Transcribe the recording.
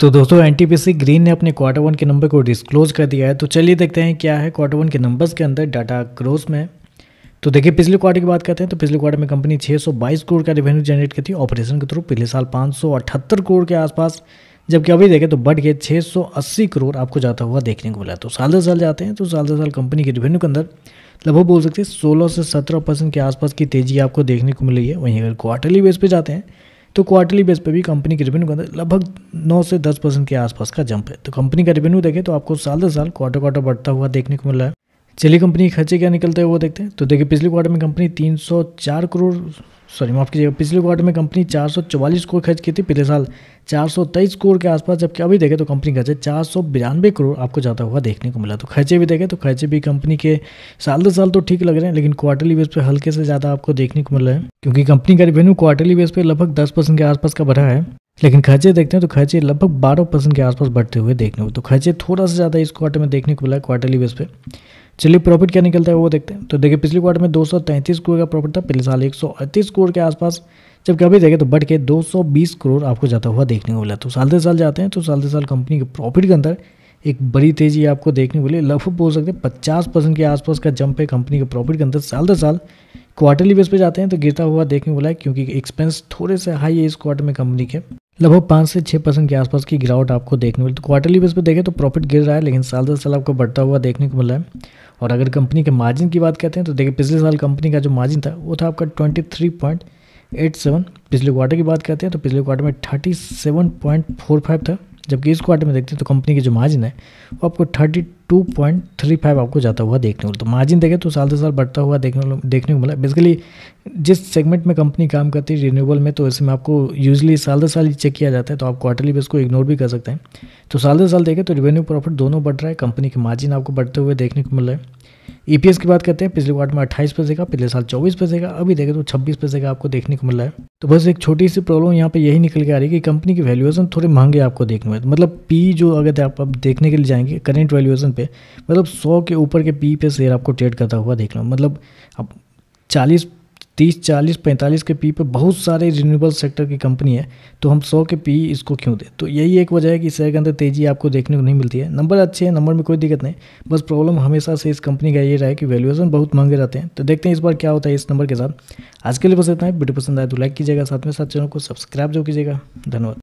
तो दोस्तों NTPC green ने अपने क्वार्टर वन के नंबर को डिस्क्लोज कर दिया है। तो चलिए देखते हैं क्या है क्वार्टर वन के नंबर्स के अंदर डाटा ग्रोथ में। तो देखिए पिछले क्वार्टर की बात करते हैं तो पिछले क्वार्टर में कंपनी 622 करोड़ का रेवेन्यू जनरेट की थी ऑपरेशन के थ्रू। पिछले साल 578 करोड़ के आसपास, जबकि अभी देखें तो बढ़ के 680 करोड़ आपको जाता हुआ देखने को मिला। तो साल दर साल जाते हैं तो साल दर साल कंपनी के रेवेन्यू के अंदर लगभग बोल सकते हैं 16 से 17% के आसपास की तेजी आपको देखने को मिल रही है। वहीं अगर क्वार्टरली बेस पे जाते हैं तो क्वार्टरली बेस पे भी कंपनी के रेवेन्यू के अंदर लगभग 9 से 10% के आसपास का जंप है। तो कंपनी का रेवेन्यू देखें तो आपको साल दर साल क्वार्टर बढ़ता हुआ देखने को मिल रहा है। चलिए कंपनी के खर्चे क्या निकलते हैं वो देखते हैं। तो देखिए पिछले क्वार्टर में कंपनी 304 करोड़ माफ़ कीजिएगा, पिछले क्वार्टर में कंपनी 444 करोड़ खर्च की थी। पिछले साल 423 करोड़ के आसपास, जबकि अभी देखें तो कंपनी खर्चे 492 करोड़ आपको जाता हुआ देखने को मिला। तो खर्चे भी देखें तो खर्चे भी कंपनी के साल दर साल तो ठीक लग रहे हैं, लेकिन क्वार्टरली बेस पे हल्के से ज़्यादा आपको देखने को मिल रहा है, क्योंकि कंपनी का रेवेन्यू क्वार्टरली बेस पे लगभग 10% के आसपास का बढ़ा है, लेकिन खर्चे देखते हैं तो खर्चे लगभग 12% के आसपास बढ़ते हुए देखने को। तो खर्चे थोड़ा सा ज़्यादा इस क्वार्टर में देखने को मिला है क्वार्टरली बेस पे। चलिए प्रॉफिट क्या निकलता है वो देखते हैं। तो देखिए पिछले क्वार्टर में 233 करोड़ का प्रॉफिट था, पिछले साल 138 करोड़ के आसपास, जबकि अभी देखें तो बढ़ के 220 करोड़ आपको जाता हुआ देखने को मिला। तो साल दर साल जाते हैं तो साल दर साल कंपनी के प्रॉफिट के अंदर एक बड़ी तेजी आपको देखने को मिली। लगभग बोल सकते हैं 50% के आसपास का जंप है कंपनी के प्रॉफिट के अंदर साल दर साल। क्वार्टरली बेस पे जाते हैं तो गिरता हुआ देखने को मिला है, क्योंकि एक्सपेंस थोड़े से हाई है इस क्वार्टर में कंपनी के, लगभग 5 से 6% के आसपास की गिरावट आपको देखने को मिली। तो क्वार्टरली बेस पे देखें तो प्रॉफिट गिर रहा है, लेकिन साल दर साल आपको बढ़ता हुआ देखने को मिल रहा है। और अगर कंपनी के मार्जिन की बात करते हैं तो देखिए पिछले साल कंपनी का जो मार्जिन था वो था आपका 23.87। पिछले क्वार्टर की बात करते हैं तो पिछले क्वार्टर में 37.45 था, जबकि इस क्वार्टर में देखते हैं तो कंपनी की जो मार्जिन है वो आपको 32.35 आपको जाता हुआ देखने को मिला। तो मार्जिन देखें तो साल दर साल बढ़ता हुआ देखने को मिला। बेसिकली जिस सेगमेंट में कंपनी काम करती है रिन्यूएबल में, तो इसमें आपको यूजली साल दर साल चेक किया जाता है, तो आप क्वार्टरली बेस को इग्नोर भी कर सकते हैं। तो साल दर साल देखें तो रेवेन्यू प्रॉफिट दोनों बढ़ रहा है, कंपनी के मार्जिन आपको बढ़ते हुए देखने को मिल रहा है। ईपीएस की बात करते हैं, पिछले क्वार्टर में 28 पैसे का, पिछले साल 24 पैसे का, अभी देखें तो 26 पैसे का आपको देखने को मिल रहा है। तो बस एक छोटी सी प्रॉब्लम यहाँ पे यही निकल के आ रही है कि कंपनी की वैल्यूएशन थोड़े महंगे आपको देखने में, मतलब पी जो अगर आप अब देखने के लिए जाएंगे करेंट वैल्यूएशन पे, मतलब 100 के ऊपर के पी पे शेयर आपको ट्रेड करता हुआ देखना, मतलब अब 30, 40, 45 के पी पे बहुत सारे रिन्यूएबल सेक्टर की कंपनी है, तो हम 100 के पी इसको क्यों दें। तो यही एक वजह है कि शेयर के अंदर तेजी आपको देखने को नहीं मिलती है। नंबर अच्छे हैं, नंबर में कोई दिक्कत नहीं, बस प्रॉब्लम हमेशा से इस कंपनी का ये रहा है कि वैल्यूएशन बहुत महंगे रहते हैं। तो देखते हैं इस बार क्या होता है इस नंबर के साथ। आज के लिए बस इतना है। वीडियो पसंद आए तो लाइक कीजिएगा, साथ में साथ चैनल को सब्सक्राइब जो कीजिएगा। धन्यवाद।